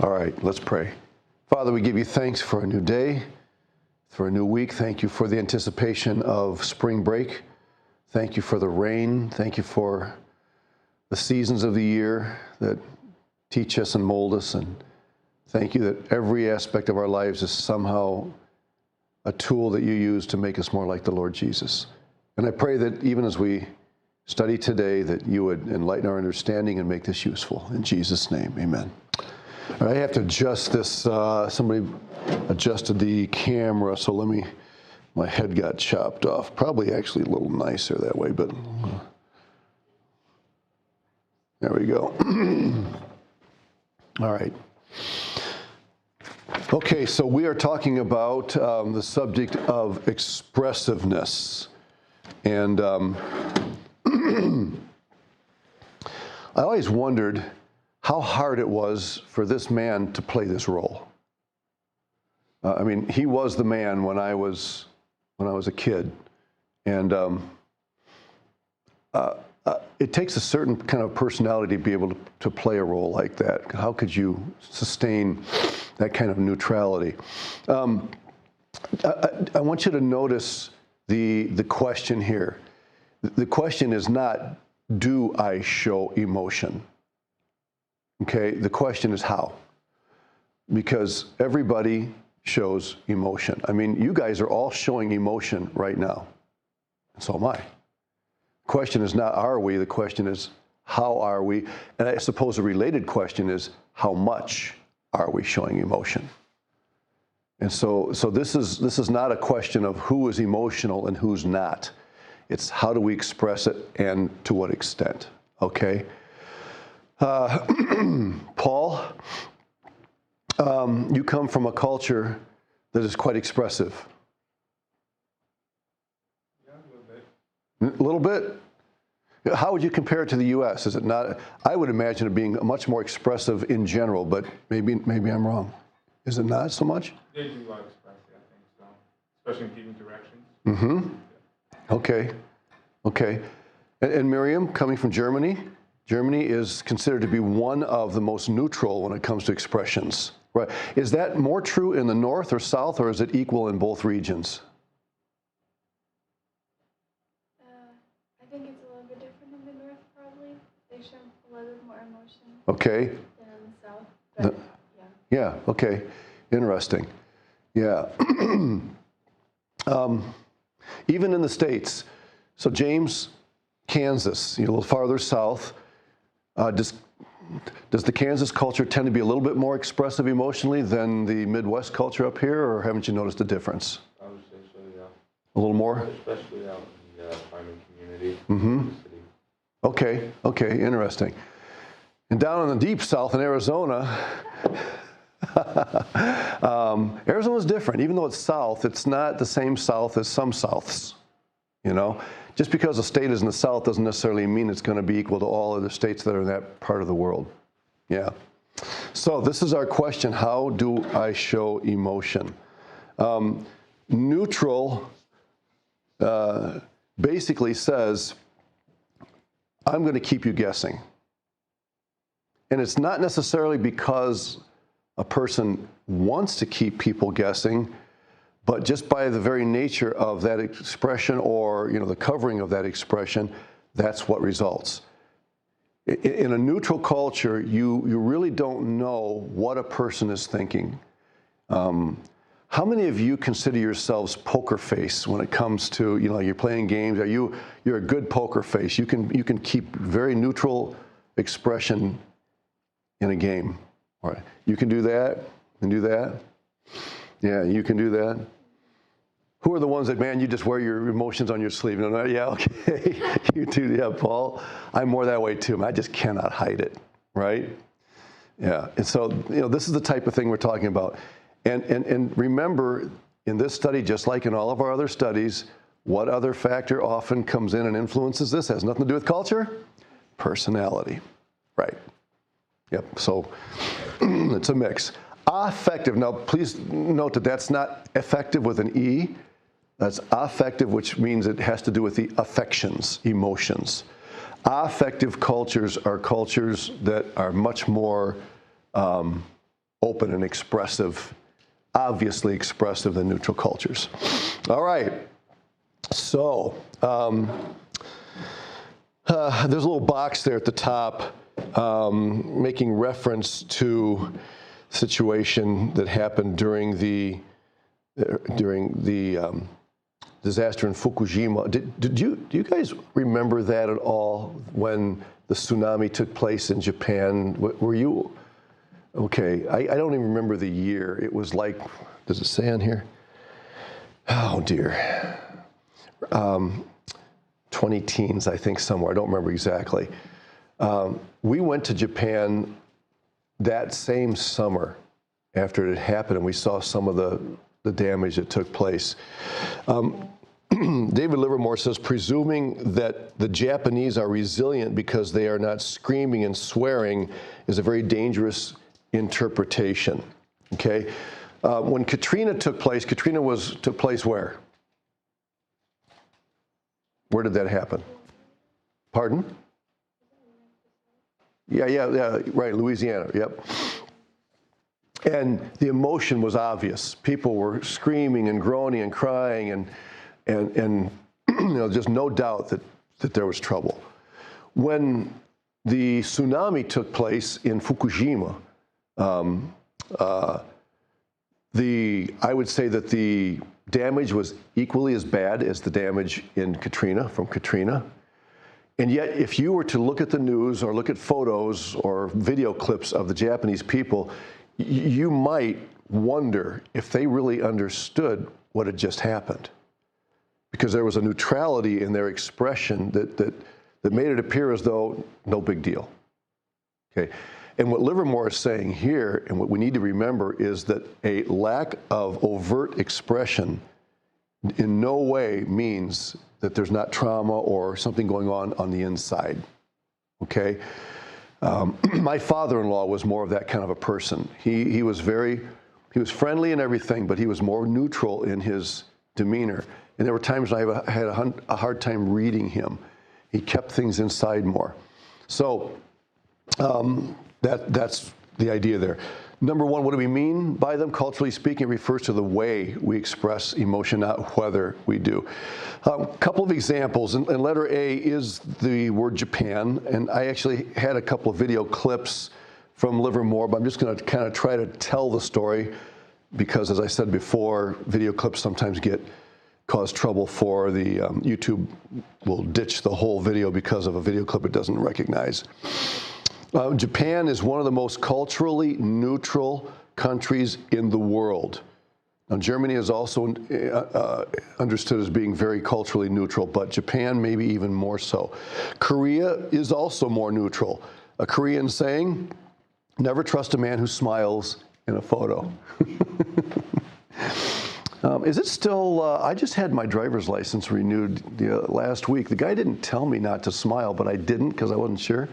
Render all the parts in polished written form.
All right, let's pray. Father, we give you thanks for a new day, for a new week. Thank you for the anticipation of spring break. Thank you for the rain. Thank you for the seasons of the year that teach us and mold us. And thank you that every aspect of our lives is somehow a tool that you use to make us more like the Lord Jesus. And I pray that even as we study today, that you would enlighten our understanding and make this useful. In Jesus' name, amen. I have to adjust this. Somebody adjusted the camera, so my head got chopped off. Probably actually a little nicer that way, but there we go. All right. Okay, so we are talking about the subject of expressiveness. And I always wondered how hard it was for this man to play this role. I mean, he was the man when I was a kid, and it takes a certain kind of personality to be able to play a role like that. How could you sustain that kind of neutrality? I want you to notice the question here. The question is not, do I show emotion? Okay, the question is how. Because everybody shows emotion. I mean, you guys are all showing emotion right now. And so am I. The question is not, are we? The question is, how are we? And I suppose a related question is, how much are we showing emotion? And so this is not a question of who is emotional and who's not. It's how do we express it and to what extent, okay? Paul, you come from a culture that is quite expressive. Yeah, a little bit. A little bit? How would you compare it to the U.S.? Is it not? I would imagine it being much more expressive in general, but maybe I'm wrong. Is it not so much? They do a lot of expressive, I think so, especially in giving directions. Mm-hmm. Okay. And Miriam, coming from Germany, Germany is considered to be one of the most neutral when it comes to expressions. Right? Is that more true in the north or south, or is it equal in both regions? I think it's a little bit different in the north, probably. They show a little bit more emotion Okay. than in the south. But, Yeah, okay. Interesting. Yeah. Even in the States, so James, Kansas, a little farther south, does the Kansas culture tend to be a little bit more expressive emotionally than the Midwest culture up here, or haven't you noticed a difference? I would say so, yeah. A little more? Especially out in the farming community. Mm-hmm. In the city. Okay, interesting. And down in the deep south in Arizona, Arizona's different. Even though it's south, it's not the same south as some souths, Just because a state is in the south doesn't necessarily mean it's going to be equal to all other states that are in that part of the world. Yeah. So this is our question. How do I show emotion? Neutral basically says, I'm going to keep you guessing. And it's not necessarily because a person wants to keep people guessing, but just by the very nature of that expression or, the covering of that expression, that's what results. In a neutral culture, you really don't know what a person is thinking. How many of you consider yourselves poker face when it comes to, you're playing games? You're a good poker face. You can keep very neutral expression in a game. All right. You can do that and do that. Yeah, you can do that. Who are the ones that, man, you just wear your emotions on your sleeve? Yeah, okay. You too. Yeah, Paul. I'm more that way too. I just cannot hide it, right? Yeah. And so, this is the type of thing we're talking about. And remember, in this study, just like in all of our other studies, what other factor often comes in and influences this? Has nothing to do with culture? Personality. Right. Yep. So it's a mix. Affective. Now, please note that that's not effective with an E. That's affective, which means it has to do with the affections, emotions. Affective cultures are cultures that are much more open and expressive, obviously expressive than neutral cultures. All right. So there's a little box there at the top making reference to a situation that happened during the disaster in Fukushima. Do you guys remember that at all when the tsunami took place in Japan? Were you? Okay, I don't even remember the year. It was like, does it say on here? Oh dear. 20 teens, I think, somewhere. I don't remember exactly. We went to Japan that same summer after it had happened, and we saw some of the damage that took place. David Livermore says, presuming that the Japanese are resilient because they are not screaming and swearing is a very dangerous interpretation. Okay? When Katrina took place, took place where? Where did that happen? Pardon? Yeah, right, Louisiana, yep. And the emotion was obvious. People were screaming and groaning and crying and just no doubt that there was trouble. When the tsunami took place in Fukushima, I would say that the damage was equally as bad as the damage in from Katrina. And yet, if you were to look at the news or look at photos or video clips of the Japanese people, you might wonder if they really understood what had just happened. Because there was a neutrality in their expression that made it appear as though no big deal. Okay. And what Livermore is saying here, and what we need to remember, is that a lack of overt expression in no way means that there's not trauma or something going on the inside. Okay? My father-in-law was more of that kind of a person. He was friendly and everything, but he was more neutral in his demeanor. And there were times when I had a hard time reading him. He kept things inside more. So that's the idea there. Number one, what do we mean by them? Culturally speaking, it refers to the way we express emotion, not whether we do. A couple of examples, and letter A is the word Japan, and I actually had a couple of video clips from Livermore, but I'm just going to kind of try to tell the story because, as I said before, video clips sometimes cause trouble for the YouTube will ditch the whole video because of a video clip it doesn't recognize. Japan is one of the most culturally neutral countries in the world. Now, Germany is also understood as being very culturally neutral, but Japan maybe even more so. Korea is also more neutral. A Korean saying, never trust a man who smiles in a photo. Is it still, I just had my driver's license renewed last week. The guy didn't tell me not to smile, but I didn't because I wasn't sure.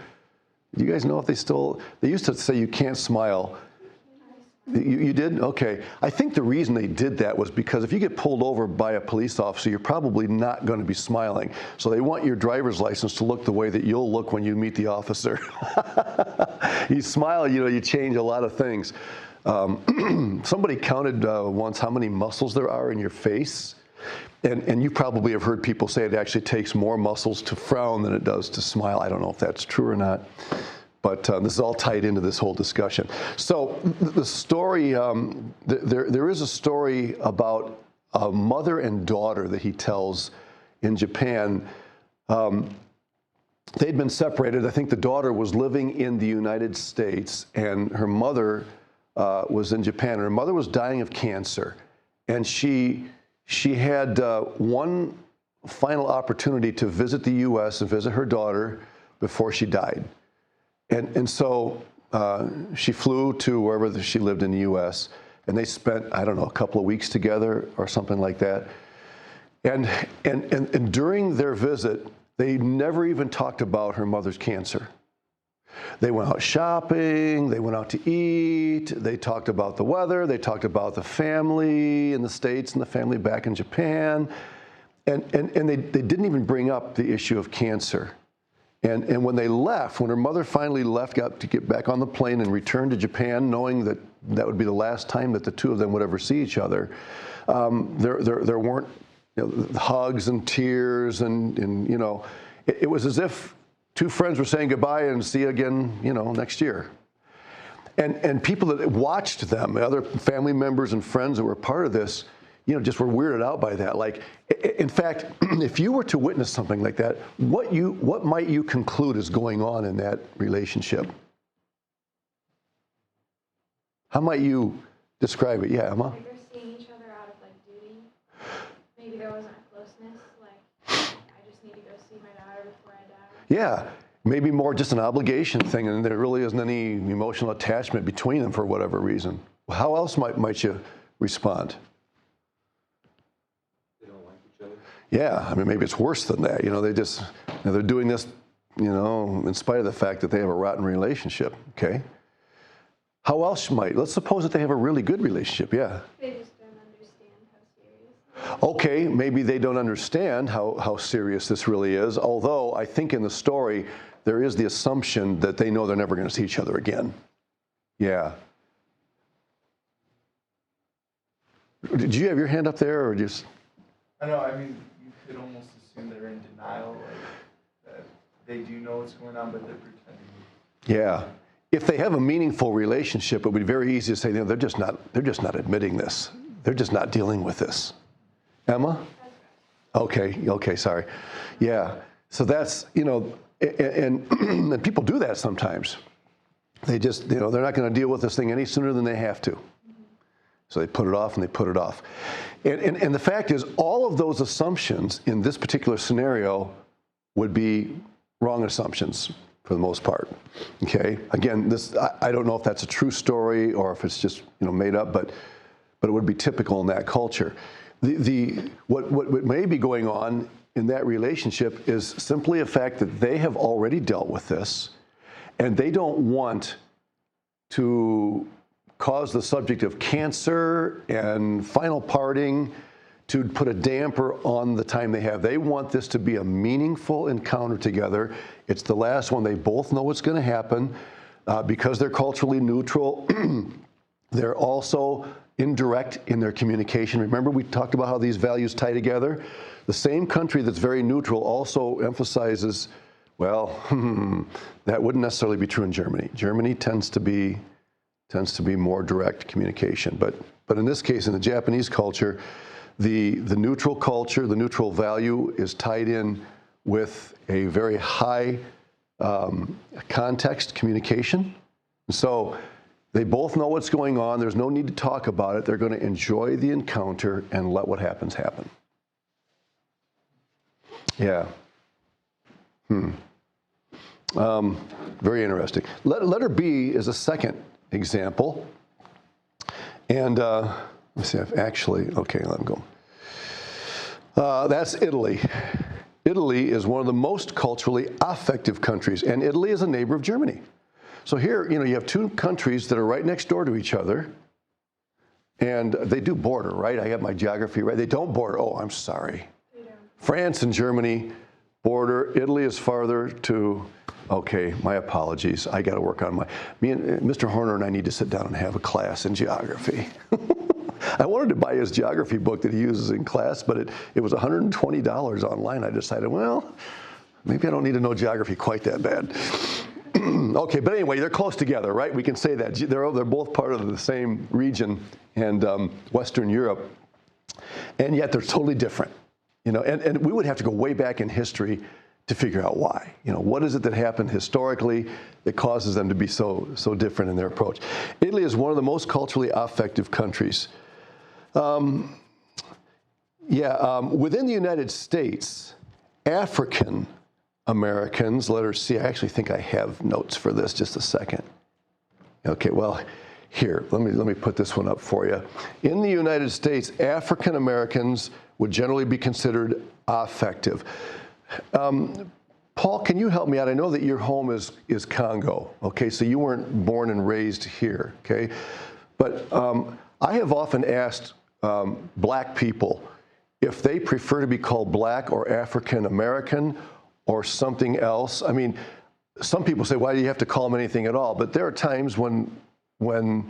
Do you guys know if they used to say you can't smile. You did? Okay. I think the reason they did that was because if you get pulled over by a police officer, you're probably not going to be smiling. So they want your driver's license to look the way that you'll look when you meet the officer. You smile, you change a lot of things. Somebody counted once how many muscles there are in your face. And you probably have heard people say it actually takes more muscles to frown than it does to smile. I don't know if that's true or not. But this is all tied into this whole discussion. So the story, there is a story about a mother and daughter that he tells in Japan. They'd been separated. I think the daughter was living in the United States, and her mother was in Japan. Her mother was dying of cancer, and she had one final opportunity to visit the U.S. and visit her daughter before she died. And so she flew to wherever she lived in the U.S., and they spent, I don't know, a couple of weeks together or something like that. And during their visit, they never even talked about her mother's cancer. They went out shopping, they went out to eat, they talked about the weather, they talked about the family in the States and the family back in Japan, and they didn't even bring up the issue of cancer. And when they left, when her mother finally left, got to get back on the plane and returned to Japan, knowing that that would be the last time that the two of them would ever see each other, there weren't hugs and tears and it was as if two friends were saying goodbye and see you again, next year. And people that watched them, other family members and friends that were part of this, just were weirded out by that. Like, in fact, if you were to witness something like that, what might you conclude is going on in that relationship? How might you describe it? Yeah, Emma? Like they're seeing each other out of like duty. Maybe there wasn't a closeness. Like, I just need to go see my daughter before I die. Yeah, maybe more just an obligation thing, and there really isn't any emotional attachment between them for whatever reason. How else might you respond? They don't like each other. Yeah, I mean, maybe it's worse than that. They're doing this, in spite of the fact that they have a rotten relationship, okay? How else let's suppose that they have a really good relationship, yeah. They just don't understand how serious. Okay, maybe they don't understand how serious this really is, although I think in the story, there is the assumption that they know they're never going to see each other again. Yeah. Did you have your hand up there, or just? I know, I mean, you could almost assume they're in denial, like, that they do know what's going on, but they're pretending. Yeah. If they have a meaningful relationship, it would be very easy to say, they're just not admitting this. They're just not dealing with this. Emma? Okay, sorry. Yeah. So that's, and people do that sometimes. They just, they're not going to deal with this thing any sooner than they have to. So they put it off and they put it off. And the fact is, all of those assumptions in this particular scenario would be wrong assumptions for the most part. Okay. Again, I don't know if that's a true story or if it's just made up, but it would be typical in that culture. What may be going on in that relationship is simply a fact that they have already dealt with this, and they don't want to cause the subject of cancer and final parting to put a damper on the time they have. They want this to be a meaningful encounter together. It's the last one. They both know what's going to happen. Because they're culturally neutral, they're also indirect in their communication. Remember, we talked about how these values tie together? The same country that's very neutral also emphasizes, well, that wouldn't necessarily be true in Germany. Germany tends to be more direct communication. But in this case, in the Japanese culture, the neutral culture, the neutral value is tied in with a very high context communication. So they both know what's going on. There's no need to talk about it. They're going to enjoy the encounter and let what happens happen. Yeah. Very interesting. Letter B is a second example. And let's see, okay, let me go. That's Italy. Italy is one of the most culturally affective countries, and Italy is a neighbor of Germany. So here, you have two countries that are right next door to each other, and they do border, right? I have my geography right. They don't border. Oh, I'm sorry. France and Germany border. Italy is farther to. Okay, my apologies. I got to work on me and Mr. Horner and I need to sit down and have a class in geography. I wanted to buy his geography book that he uses in class, but it was $120 online. I decided, well, maybe I don't need to know geography quite that bad. Okay, but anyway, they're close together, right? We can say that. They're both part of the same region and Western Europe, and yet they're totally different. And we would have to go way back in history to figure out why. What is it that happened historically that causes them to be so different in their approach? Italy is one of the most culturally affective countries. Within the United States, African Americans, letter C, I actually think I have notes for this, just a second. Okay, well, here, let me put this one up for you. In the United States, African Americans would generally be considered affective. Paul, can you help me out? I know that your home is Congo, okay? So you weren't born and raised here, okay? But I have often asked black people if they prefer to be called black or African American, or something else. I mean, some people say, why do you have to call them anything at all? But there are times when we're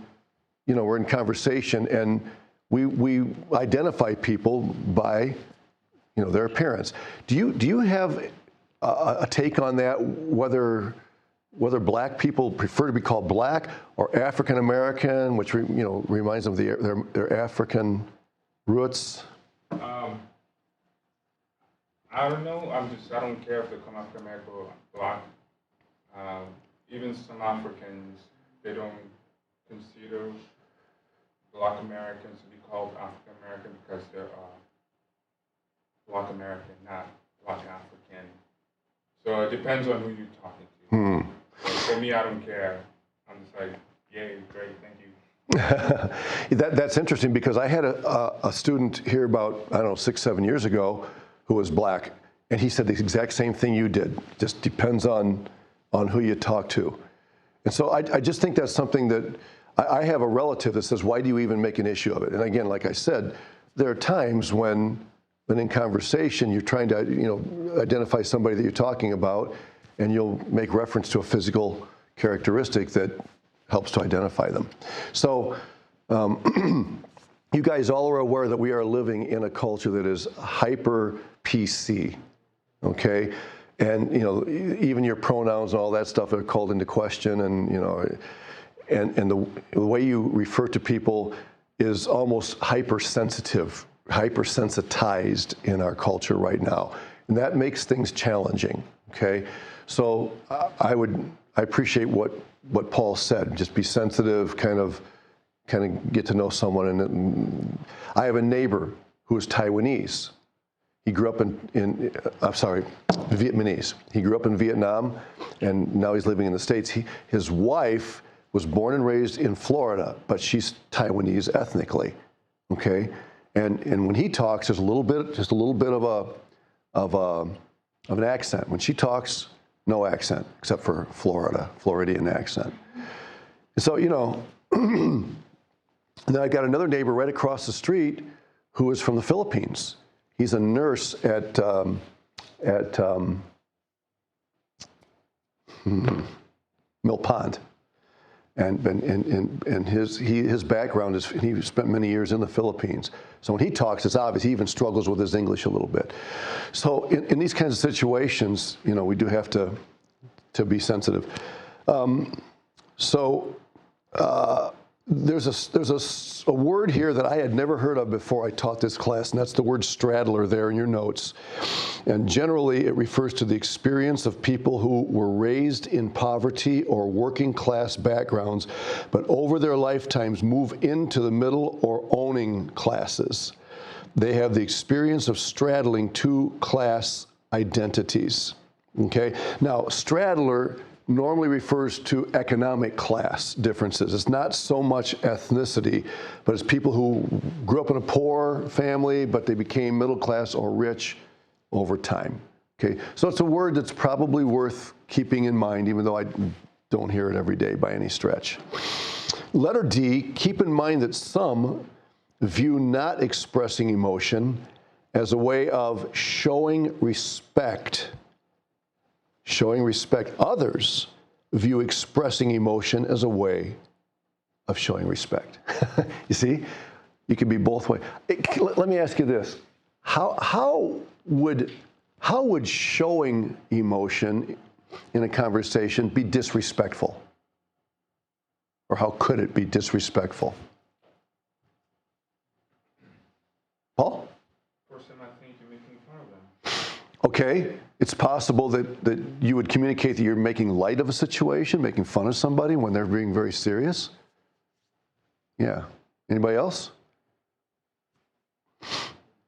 in conversation and we identify people by their appearance. Do you have a take on that? Whether black people prefer to be called black or African American, which reminds them of their African roots. I don't know. I don't care if they come African American or black. Even some Africans, they don't consider Black Americans to be called African American because they're Black American, not Black African. So it depends on who you're talking to. So for me, I don't care. I'm just like, yay, great, thank you. That's interesting because I had a student here about, 6-7 years ago who was black, and he said the exact same thing you did. Just depends on who you talk to. And so I just think that's something that I have a relative that says, why do you even make an issue of it? And again, like I said, there are times when in conversation you're trying to identify somebody that you're talking about, and you'll make reference to a physical characteristic that helps to identify them. So you guys all are aware that we are living in a culture that is hyper PC, okay? And even your pronouns and all that stuff are called into question, and and the way you refer to people is almost hypersensitized in our culture right now, and that makes things challenging. Okay, so I appreciate what Paul said. Just be sensitive, kind of get to know someone. And I have a neighbor who is Taiwanese. He grew up Vietnamese. He grew up in Vietnam, and now he's living in the States. His wife was born and raised in Florida, but she's Taiwanese ethnically. Okay, and when he talks, there's just a little bit of an accent. When she talks, no accent except for Floridian accent. And so then I got another neighbor right across the street who is from the Philippines. He's a nurse at Mill Pond, and his background is he spent many years in the Philippines. So when he talks, it's obvious he even struggles with his English a little bit. So in these kinds of situations, we do have to be sensitive. There's a word here that I had never heard of before I taught this class, and that's the word straddler there in your notes. And generally, it refers to the experience of people who were raised in poverty or working class backgrounds, but over their lifetimes move into the middle or owning classes. They have the experience of straddling two class identities. Okay? Now, straddler normally refers to economic class differences. It's not so much ethnicity, but it's people who grew up in a poor family, but they became middle class or rich over time. Okay, so it's a word that's probably worth keeping in mind, even though I don't hear it every day by any stretch. Letter D, keep in mind that some view not expressing emotion as a way of showing respect. Others view expressing emotion as a way of showing respect. You see, you can be both ways. Let me ask you this: How would showing emotion in a conversation be disrespectful, or how could it be disrespectful? Paul? Person, I think you're making fun of them. Okay, it's possible that you would communicate that you're making light of a situation, making fun of somebody when they're being very serious. Yeah. Anybody else?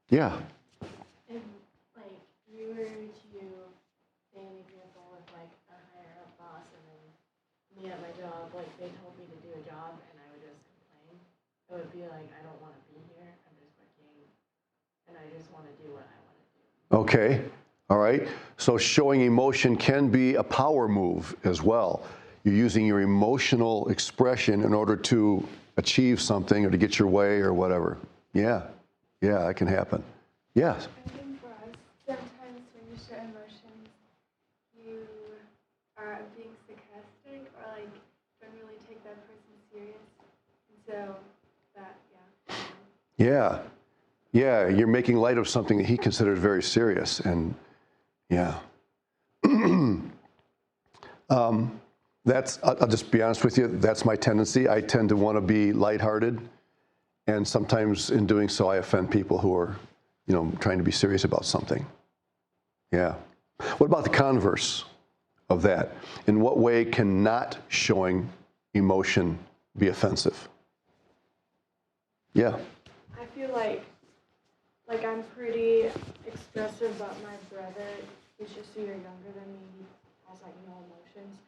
Yeah. If, you were to say an example with, a higher-up boss, and then me at my job, they told me to do a job, and I would just complain, it would be like, I don't want to be here, I'm just working, and I just want to do what I want to do. Okay. All right. So showing emotion can be a power move as well. You're using your emotional expression in order to achieve something or to get your way or whatever. Yeah. Yeah, that can happen. Yes. I think for us, sometimes when you show emotions, you are being sarcastic or like don't really take that person serious. And so that, yeah. Yeah, you're making light of something that he considered very serious, and yeah. I'll just be honest with you, that's my tendency. I tend to want to be lighthearted, and sometimes in doing so, I offend people who are, trying to be serious about something. Yeah. What about the converse of that? In what way can not showing emotion be offensive? Yeah. I feel like I'm pretty expressive, but my brother is just a year younger than me. He has like no emotions.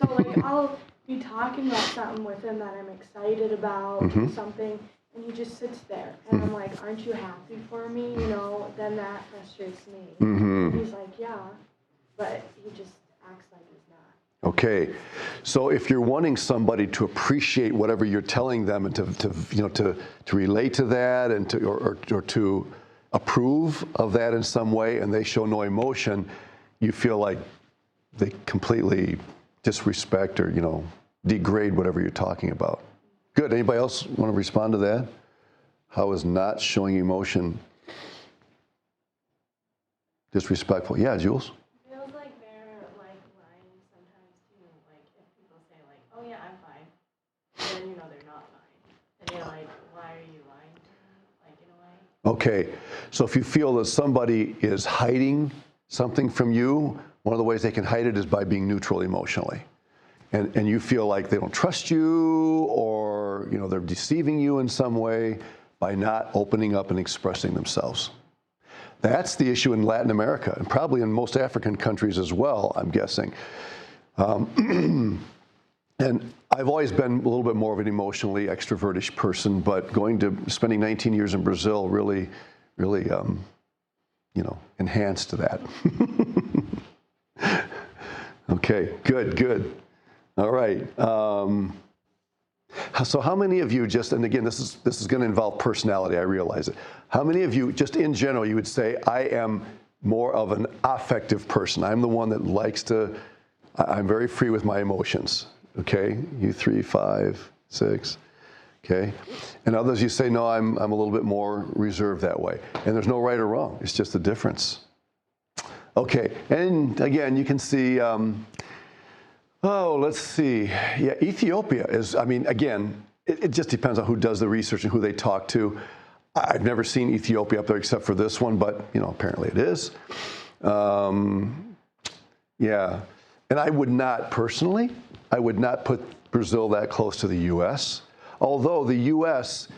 So like I'll be talking about something with him that I'm excited about, something, and he just sits there. And I'm like, aren't you happy for me? Then that frustrates me. And he's like, yeah, but he just acts like he's not. Okay, so if you're wanting somebody to appreciate whatever you're telling them and to relate to that and or to approve of that in some way, and they show no emotion, you feel like they completely disrespect or degrade whatever you're talking about. Good. Anybody else want to respond to that? How is not showing emotion disrespectful? Yeah, Jules. Feels like they're like lying sometimes too. Like if people say like, "Oh yeah, I'm fine," then they're not fine, and you're like, "Why are you lying to me?" Like in a way. Okay, so if you feel that somebody is hiding something from you, one of the ways they can hide it is by being neutral emotionally. And you feel like they don't trust you, or they're deceiving you in some way by not opening up and expressing themselves. That's the issue in Latin America, and probably in most African countries as well, I'm guessing. And I've always been a little bit more of an emotionally extrovertish person, but spending 19 years in Brazil really enhanced that. Okay, good. All right. So how many of you and again, this is going to involve personality, I realize it. How many of you, just in general, you would say, I am more of an affective person. I'm the one that I'm very free with my emotions. Okay, you 3, 5, 6. Okay, and others you say, no, I'm a little bit more reserved that way. And there's no right or wrong. It's just a difference. Okay, and again, you can see, let's see. Yeah, Ethiopia is, again, it just depends on who does the research and who they talk to. I've never seen Ethiopia up there except for this one, but, apparently it is. Yeah, and I would not put Brazil that close to the U.S., although the U.S.,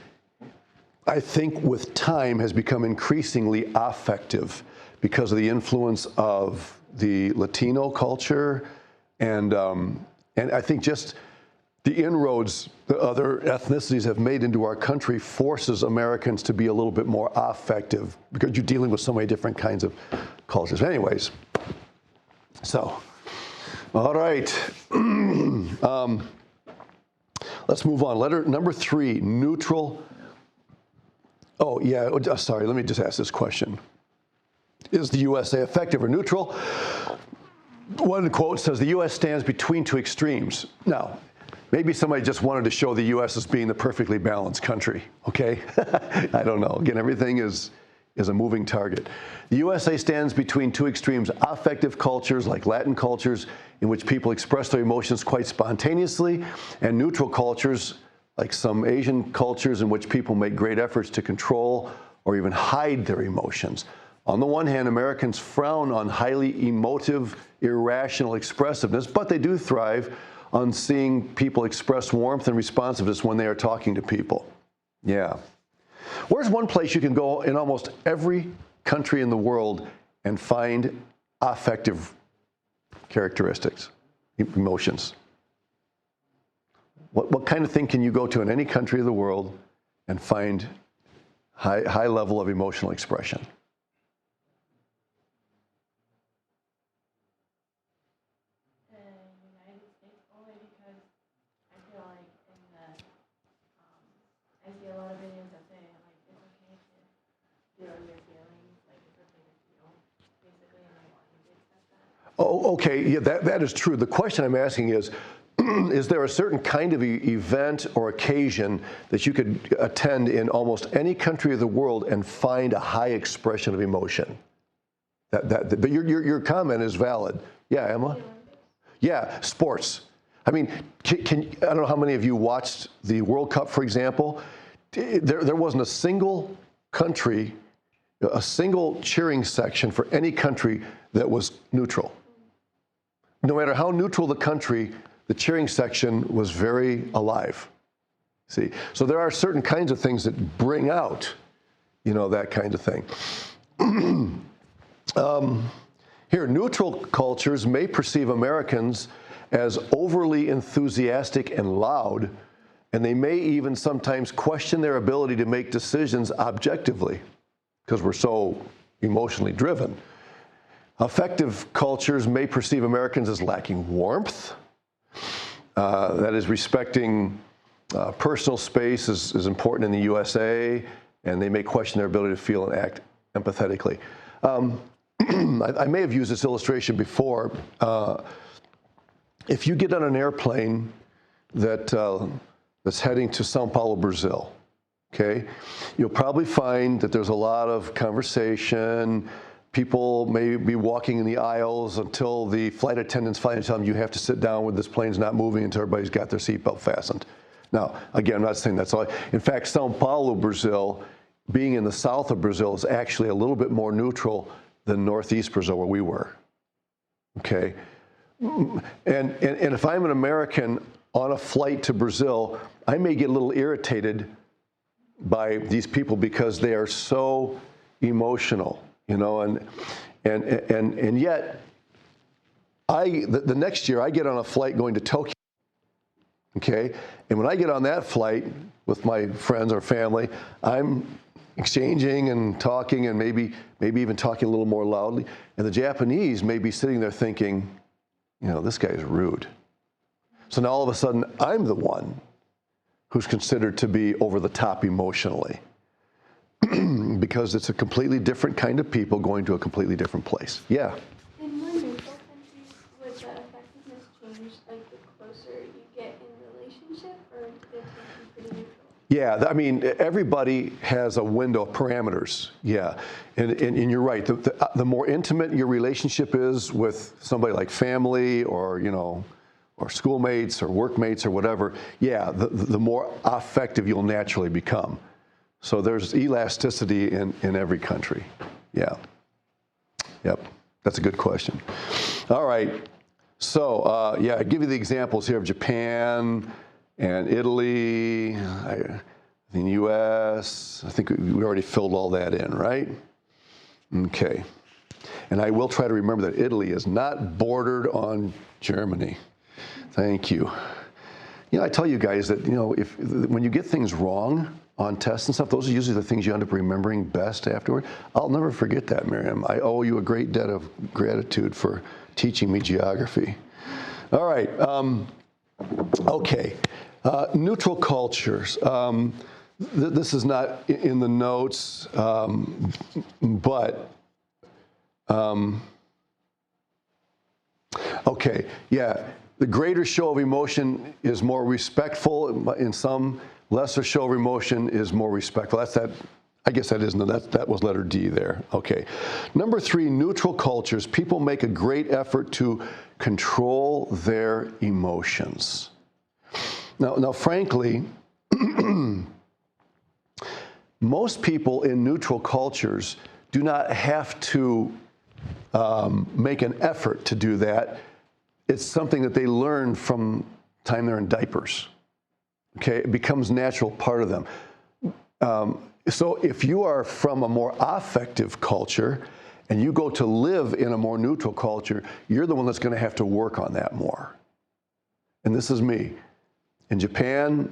I think with time has become increasingly affective because of the influence of the Latino culture and I think just the inroads that other ethnicities have made into our country forces Americans to be a little bit more affective because you're dealing with so many different kinds of cultures. Anyways, so, all right. Let's move on. Letter number 3, neutral. Oh, yeah, sorry, let me just ask this question. Is the USA effective or neutral? One quote says, the U.S. stands between two extremes. Now, maybe somebody just wanted to show the U.S. as being the perfectly balanced country, okay? I don't know. Again, everything is a moving target. The USA stands between two extremes, affective cultures like Latin cultures in which people express their emotions quite spontaneously, and neutral cultures like some Asian cultures in which people make great efforts to control or even hide their emotions. On the one hand, Americans frown on highly emotive, irrational expressiveness, but they do thrive on seeing people express warmth and responsiveness when they are talking to people. Yeah. Where's one place you can go in almost every country in the world and find affective characteristics, emotions? What kind of thing can you go to in any country of the world and find high level of emotional expression? United States only because I feel like I see a lot of videos that say like it's okay to feel your feelings, like it's okay to feel, basically, and I want you to accept that. Oh, okay, yeah, that is true. The question I'm asking is there a certain kind of event or occasion that you could attend in almost any country of the world and find a high expression of emotion? But your comment is valid. Yeah, Emma? Yeah, sports. I mean, I don't know how many of you watched the World Cup, for example. There wasn't a single country, a single cheering section for any country that was neutral. No matter how neutral the country, the cheering section was very alive. See, so there are certain kinds of things that bring out, that kind of thing. Here, neutral cultures may perceive Americans as overly enthusiastic and loud, and they may even sometimes question their ability to make decisions objectively because we're so emotionally driven. Affective cultures may perceive Americans as lacking warmth. That is, respecting personal space is important in the USA, and they may question their ability to feel and act empathetically. I may have used this illustration before. If you get on an airplane that's heading to Sao Paulo, Brazil, okay, you'll probably find that there's a lot of conversation. People may be walking in the aisles until the flight attendants finally tell them you have to sit down when this plane's not moving until everybody's got their seatbelt fastened. Now, again, I'm not saying that's all. In fact, Sao Paulo, Brazil, being in the south of Brazil, is actually a little bit more neutral than northeast Brazil, where we were. Okay, and if I'm an American on a flight to Brazil, I may get a little irritated by these people because they are so emotional, and yet the next year I get on a flight going to Tokyo. Okay, and when I get on that flight with my friends or family, I'm exchanging and talking and maybe even talking a little more loudly. And the Japanese may be sitting there thinking, this guy is rude. So now all of a sudden, I'm the one who's considered to be over the top emotionally because it's a completely different kind of people going to a completely different place. Yeah. In more neutral countries, would the effectiveness change like the closer you get in relationship, or do they tend to be pretty neutral? Yeah, I mean, everybody has a window of parameters. Yeah, and you're right. The more intimate your relationship is with somebody like family or or schoolmates or workmates or whatever, yeah, the more affective you'll naturally become. So there's elasticity in every country. Yeah. Yep. That's a good question. All right. So I give you the examples here of Japan and Italy, the U.S. I think we already filled all that in, right? Okay. And I will try to remember that Italy is not bordered on Germany. Thank you. I tell you guys that, when you get things wrong on tests and stuff, those are usually the things you end up remembering best afterward. I'll never forget that, Miriam. I owe you a great debt of gratitude for teaching me geography. All right. Okay. Neutral cultures. This is not in the notes, but okay, yeah. The greater show of emotion is more respectful. In some, lesser show of emotion is more respectful. That's that. I guess that was letter D there. Okay. Number 3, neutral cultures. People make a great effort to control their emotions. Now, frankly, most people in neutral cultures do not have to make an effort to do that. It's something that they learn from the time they're in diapers. Okay, it becomes a natural part of them. So if you are from a more affective culture and you go to live in a more neutral culture, you're the one that's going to have to work on that more. And this is me. In Japan,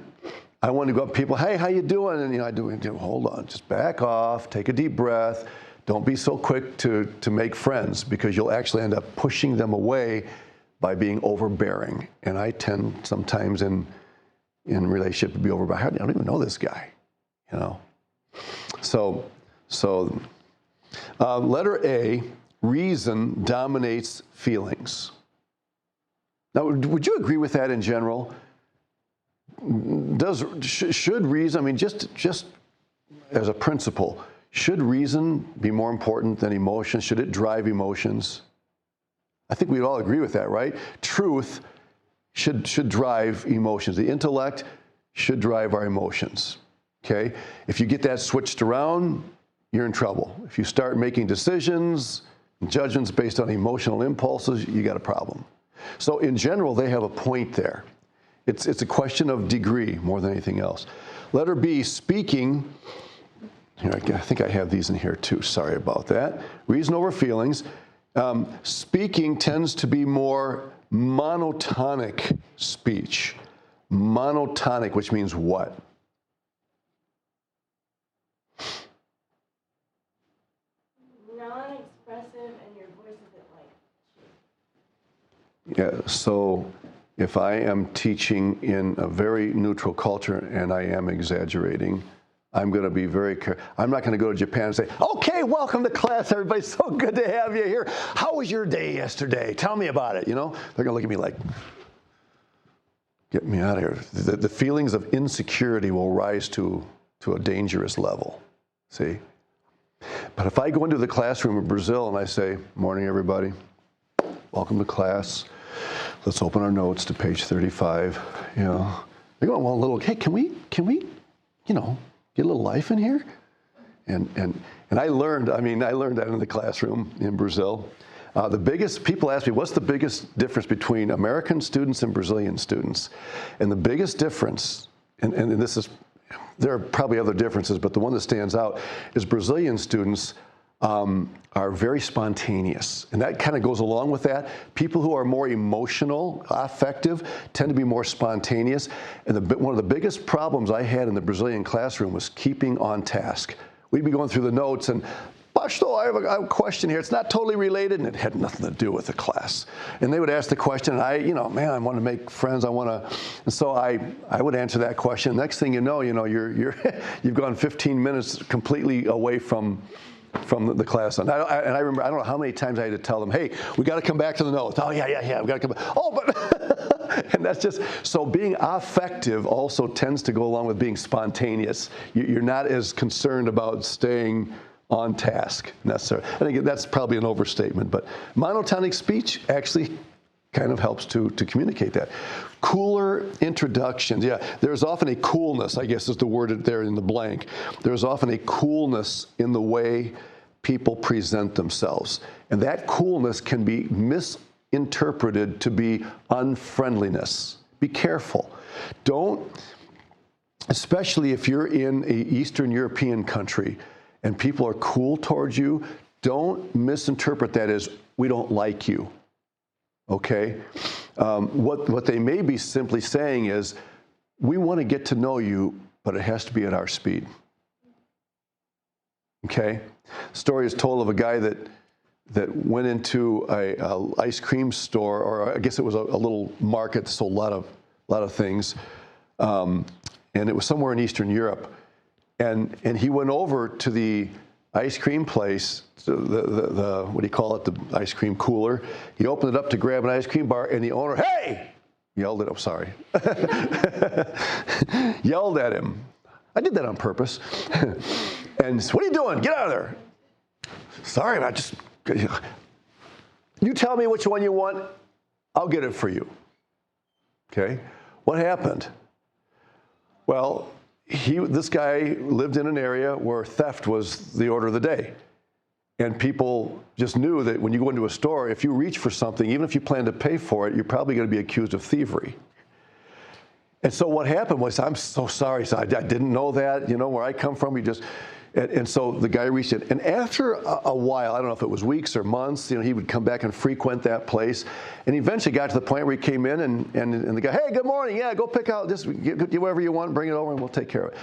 I want to go up to people, hey, how you doing? And I do, hold on, just back off, take a deep breath. Don't be so quick to make friends because you'll actually end up pushing them away by being overbearing. And I tend sometimes in relationship to be overbearing. I don't even know this guy, So letter A, reason dominates feelings. Now, would you agree with that in general? Should reason, I mean, just as a principle, should reason be more important than emotion? Should it drive emotions? I think we'd all agree with that, right? Truth should drive emotions. The intellect should drive our emotions, okay? If you get that switched around, you're in trouble. If you start making decisions, judgments based on emotional impulses, you got a problem. So in general, they have a point there. It's a question of degree more than anything else. Letter B, speaking. Here, I think I have these in here too. Sorry about that. Reason over feelings. Speaking tends to be more monotonic speech. Monotonic, which means what? Non-expressive, and your voice isn't like. Yeah, so if I am teaching in a very neutral culture and I am exaggerating, I'm going to be very careful. I'm not going to go to Japan and say, okay, welcome to class, everybody. So good to have you here. How was your day yesterday? Tell me about it. You know, they're going to look at me like, get me out of here. The feelings of insecurity will rise to a dangerous level, see? But if I go into the classroom in Brazil and I say, morning, everybody. Welcome to class. Let's open our notes to page 35. You know, they're going, well, a little, hey, can we, you know, get a little life in here? And I learned that in the classroom in Brazil. People ask me, what's the biggest difference between American students and Brazilian students? And the biggest difference, and this is, there are probably other differences, but the one that stands out is Brazilian students are very spontaneous. And that kind of goes along with that. People who are more emotional, affective, tend to be more spontaneous. And one of the biggest problems I had in the Brazilian classroom was keeping on task. We'd be going through the notes and, Pastor, I have a question here. It's not totally related, and it had nothing to do with the class. And they would ask the question, and I want to make friends. And so I would answer that question. Next thing you know, you've gone 15 minutes completely away from the class. And I remember, I don't know how many times I had to tell them, hey, we got to come back to the notes. Oh, yeah, we got to come back. Oh, but, and that's just, so being affective also tends to go along with being spontaneous. You're not as concerned about staying on task necessarily. I think that's probably an overstatement, but monotonic speech actually kind of helps to communicate that. Cooler introductions. Yeah, there's often a coolness, I guess is the word there in the blank. There's often a coolness in the way people present themselves. And that coolness can be misinterpreted to be unfriendliness. Be careful. Especially if you're in an Eastern European country and people are cool towards you, don't misinterpret that as we don't like you. Okay? What they may be simply saying is, we want to get to know you, but it has to be at our speed. Okay? Story is told of a guy that went into a ice cream store, or I guess it was a little market that sold a lot of things, and it was somewhere in Eastern Europe. And he went over to the ice cream place, the what do you call it, the ice cream cooler. He opened it up to grab an ice cream bar, and the owner, hey, yelled at him. Sorry, yelled at him. I did that on purpose. And said, what are you doing? Get out of there. Sorry, man. You tell me which one you want. I'll get it for you. Okay. What happened? Well, this guy lived in an area where theft was the order of the day. And people just knew that when you go into a store, if you reach for something, even if you plan to pay for it, you're probably going to be accused of thievery. And so what happened was, I'm so sorry, so I didn't know that, where I come from, and so the guy reached in. And after a while, I don't know if it was weeks or months, he would come back and frequent that place. And he eventually got to the point where he came in and the guy, hey, good morning. Yeah, go pick out, just get whatever you want, bring it over and we'll take care of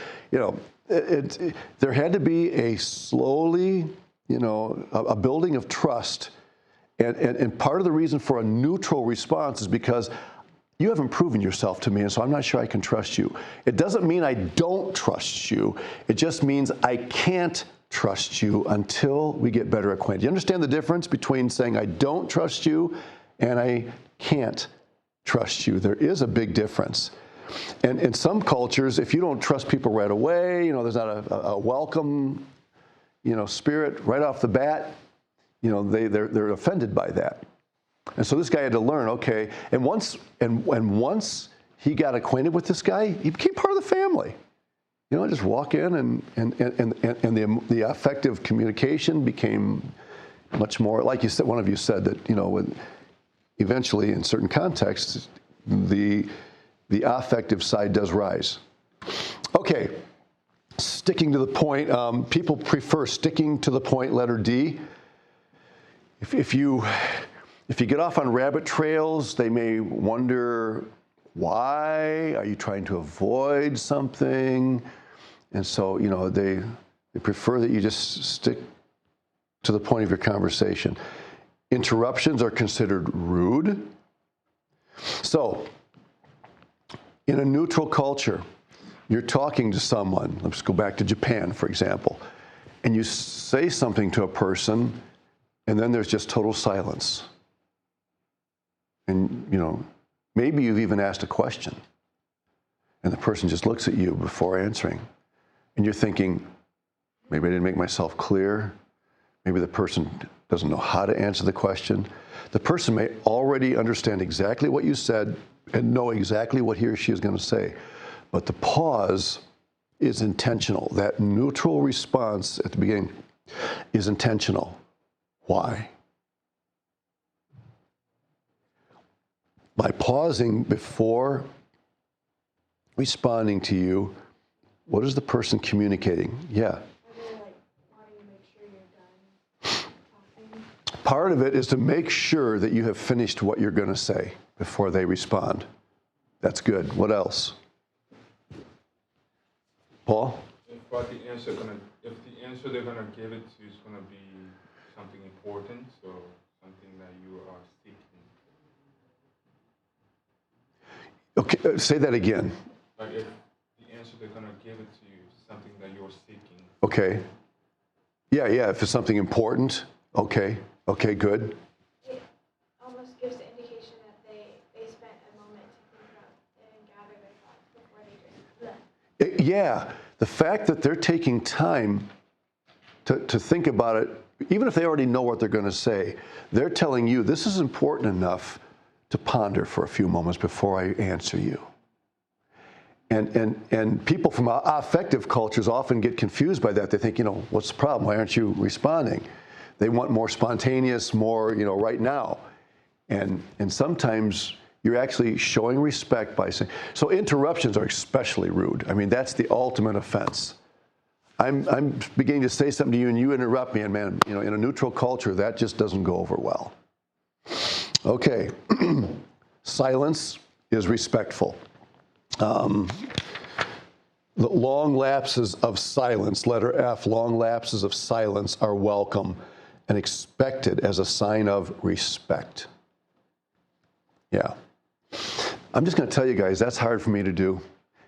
it. There had to be a slowly, a building of trust. And part of the reason for a neutral response is because you haven't proven yourself to me, and so I'm not sure I can trust you. It doesn't mean I don't trust you. It just means I can't trust you until we get better acquainted. You understand the difference between saying I don't trust you and I can't trust you? There is a big difference. And in some cultures, if you don't trust people right away, there's not a welcome, spirit right off the bat, they're offended by that. And so this guy had to learn, okay, and once he got acquainted with this guy, he became part of the family. Just walk in and the effective communication became much more, like you said, one of you said that, when eventually in certain contexts, the affective side does rise. Okay, sticking to the point, people prefer sticking to the point, letter D. If you get off on rabbit trails, they may wonder, why? Are you trying to avoid something? And so, they prefer that you just stick to the point of your conversation. Interruptions are considered rude. So, in a neutral culture, you're talking to someone, let's go back to Japan, for example, and you say something to a person, and then there's just total silence. And, maybe you've even asked a question, and the person just looks at you before answering. And you're thinking, maybe I didn't make myself clear. Maybe the person doesn't know how to answer the question. The person may already understand exactly what you said and know exactly what he or she is going to say. But the pause is intentional. That neutral response at the beginning is intentional. Why? By pausing before responding to you, what is the person communicating? Yeah. Are they wanting to make sure you're done talking? Part of it is to make sure that you have finished what you're going to say before they respond. That's good. What else? Paul? If the answer they're gonna give it to is gonna be something important, so something that you are seeking. Okay, say that again. Like if the answer they're gonna give it to you is something that you're seeking. Okay. Yeah, if it's something important. Okay, good. It almost gives the indication that they spent a moment to think about it and gather their thoughts before they just Yeah, the fact that they're taking time to think about it, even if they already know what they're going to say, they're telling you this is important enough to ponder for a few moments before I answer you. And people from affective cultures often get confused by that. They think, what's the problem? Why aren't you responding? They want more spontaneous, more, right now. And sometimes you're actually showing respect by saying, so interruptions are especially rude. I mean, that's the ultimate offense. I'm beginning to say something to you and you interrupt me, and man, in a neutral culture, that just doesn't go over well. Okay, silence is respectful. The long lapses of silence, letter F, long lapses of silence are welcome and expected as a sign of respect. Yeah. I'm just going to tell you guys, that's hard for me to do.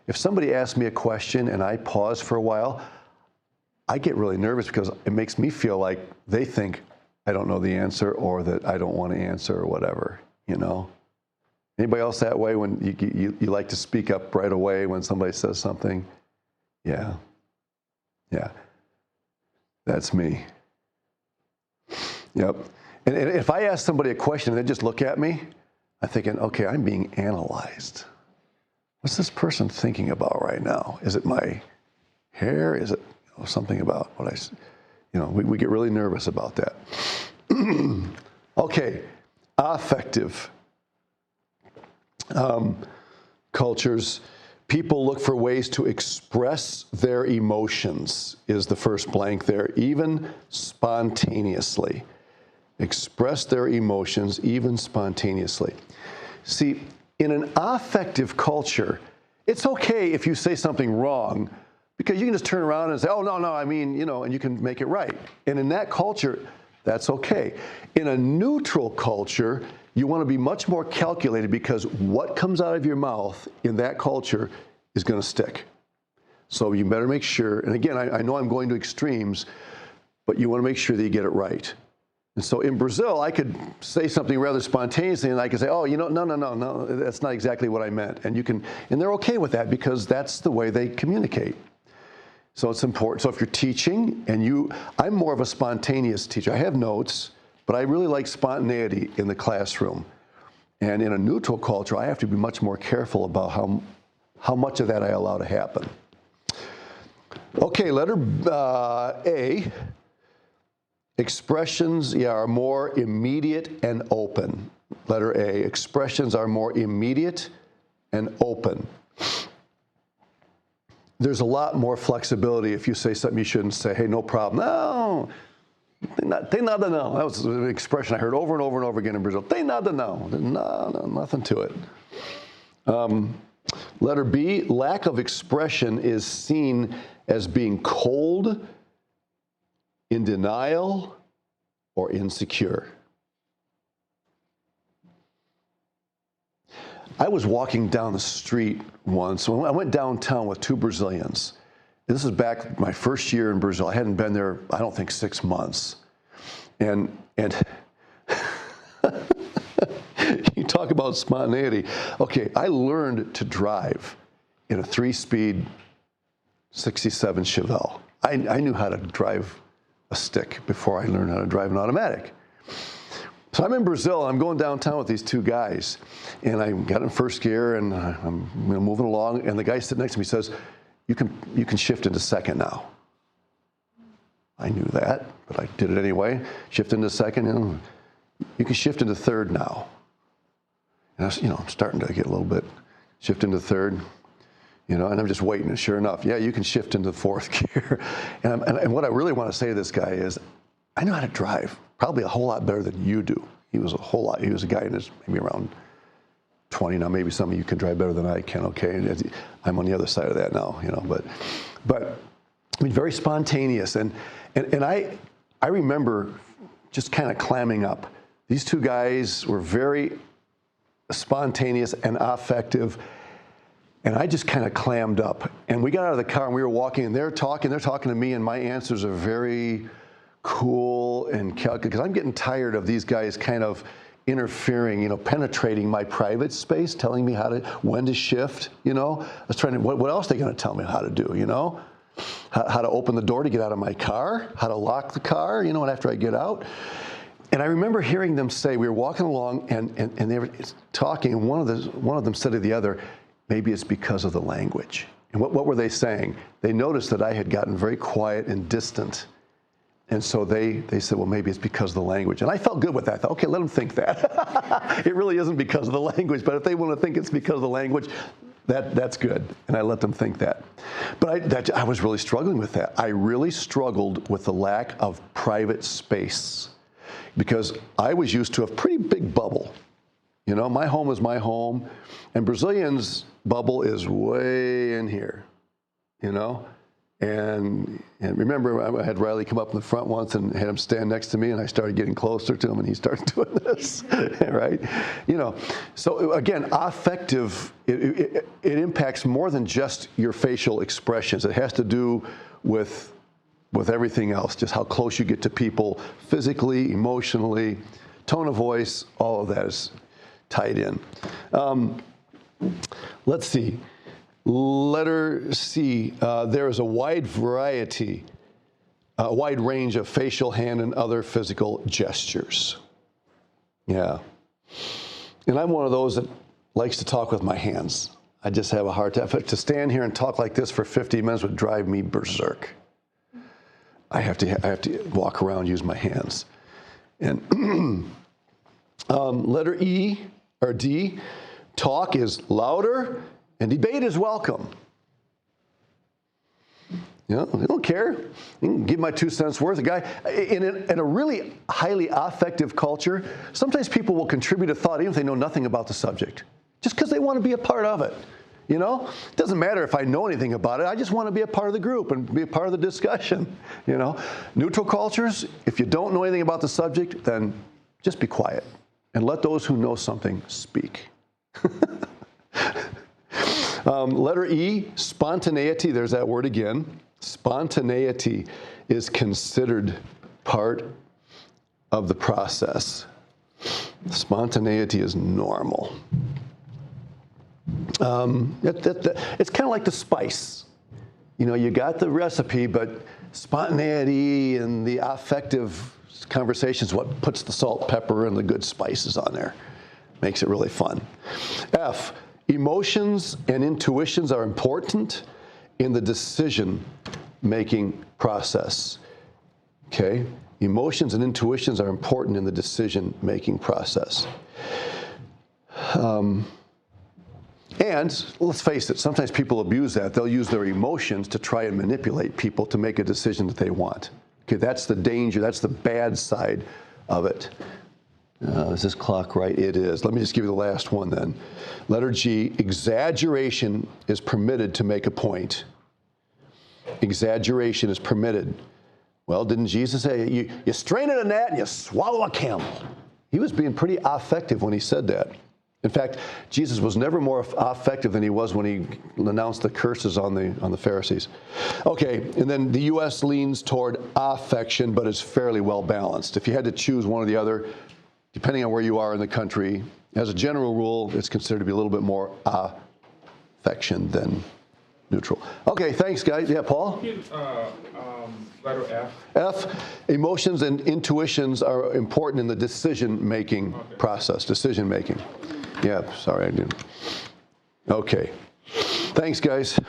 If somebody asks me a question and I pause for a while, I get really nervous because it makes me feel like they think I don't know the answer or that I don't want to answer or whatever, Anybody else that way when you like to speak up right away when somebody says something? Yeah. That's me. Yep. And if I ask somebody a question and they just look at me, I'm thinking, okay, I'm being analyzed. What's this person thinking about right now? Is it my hair? Is it something about what we get really nervous about that. Okay, affective cultures, people look for ways to express their emotions, is the first blank there, even spontaneously. Express their emotions, even spontaneously. See, in an affective culture, it's okay if you say something wrong, because you can just turn around and say, oh, no, I mean, and you can make it right. And in that culture, that's okay. In a neutral culture, you want to be much more calculated because what comes out of your mouth in that culture is going to stick. So you better make sure, and again, I know I'm going to extremes, but you want to make sure that you get it right. And so in Brazil, I could say something rather spontaneously, and I could say, oh, no, that's not exactly what I meant. And they're okay with that because that's the way they communicate. So it's important. So if you're teaching, I'm more of a spontaneous teacher. I have notes, but I really like spontaneity in the classroom. And in a neutral culture, I have to be much more careful about how much of that I allow to happen. Okay, letter A. Expressions are more immediate and open. Letter A, expressions are more immediate and open. There's a lot more flexibility if you say something you shouldn't say. Hey, no problem. No, tem nada não. That was an expression I heard over and over and over again in Brazil. Tem nada não. No, nothing to it. Letter B, lack of expression is seen as being cold, in denial, or insecure. I was walking down the street once. I went downtown with two Brazilians. This is back my first year in Brazil. I hadn't been there, I don't think, 6 months. And you talk about spontaneity. Okay, I learned to drive in a 3-speed 67 Chevelle. I knew how to drive a stick before I learned how to drive an automatic. So I'm in Brazil, and I'm going downtown with these two guys, and I got in first gear, and I'm moving along, and the guy sitting next to me says, you can shift into second now. I knew that, but I did it anyway. Shift into second, you can shift into third now. And I'm starting to get a little bit, shift into third. And I'm just waiting, and sure enough, yeah, you can shift into fourth gear. And what I really want to say to this guy is, I know how to drive, probably a whole lot better than you do. He was a guy in his maybe around 20 now. Maybe some of you can drive better than I can. Okay, and I'm on the other side of that now. But I mean, very spontaneous, and I remember just kind of clamming up. These two guys were very spontaneous and affective. And I just kind of clammed up. And we got out of the car and we were walking, and they're talking to me, and my answers are very cool and calculated, because I'm getting tired of these guys kind of interfering, penetrating my private space, telling me when to shift, I was trying to, what else are they going to tell me how to do, How to open the door to get out of my car, how to lock the car, and after I get out. And I remember hearing them say, we were walking along and they were talking, and one of them said to the other, maybe it's because of the language. And what were they saying? They noticed that I had gotten very quiet and distant. And so they said, well, maybe it's because of the language. And I felt good with that. I thought, okay, let them think that. It really isn't because of the language, but if they want to think it's because of the language, that's good. And I let them think that. But I was really struggling with that. I really struggled with the lack of private space, because I was used to a pretty big bubble. My home is my home, and Brazilians' bubble is way in here, And remember, I had Riley come up in the front once and had him stand next to me, and I started getting closer to him, and he started doing this, right? So again, affective, it impacts more than just your facial expressions. It has to do with everything else, just how close you get to people physically, emotionally, tone of voice, all of that is tied in. Let's see. Letter C, there is a wide range of facial, hand, and other physical gestures. Yeah. And I'm one of those that likes to talk with my hands. I just have a hard time. To stand here and talk like this for 50 minutes would drive me berserk. I have to walk around, use my hands. And letter E or D, talk is louder and debate is welcome. I don't care. You can give my 2 cents worth. A guy in a really highly affective culture, sometimes people will contribute a thought even if they know nothing about the subject, just because they want to be a part of it. It doesn't matter if I know anything about it. I just want to be a part of the group and be a part of the discussion. Neutral cultures, if you don't know anything about the subject, then just be quiet and let those who know something speak. Letter E, spontaneity. There's that word again. Spontaneity is considered part of the process. Spontaneity is normal. It's kind of like the spice. You know, you got the recipe, but spontaneity and the affective conversation is what puts the salt, pepper, and the good spices on there. Makes it really fun. F, emotions and intuitions are important in the decision-making process. Okay? Emotions and intuitions are important in the decision-making process. And let's face it, sometimes people abuse that. They'll use their emotions to try and manipulate people to make a decision that they want. Okay, that's the danger. That's the bad side of it. Is this clock right? It is. Let me just give you the last one then. Letter G, exaggeration is permitted to make a point. Exaggeration is permitted. Well, didn't Jesus say, you strain at a gnat and you swallow a camel? He was being pretty affective when he said that. In fact, Jesus was never more effective than he was when he announced the curses on the Pharisees. Okay, and then the U.S. leans toward affection, but is fairly well balanced. If you had to choose one or the other, depending on where you are in the country, as a general rule, it's considered to be a little bit more affection than neutral. Okay, thanks, guys. Yeah, Paul? Letter F. F, emotions and intuitions are important in the decision-making process, decision-making. Yeah, sorry, I didn't. Okay. Thanks, guys.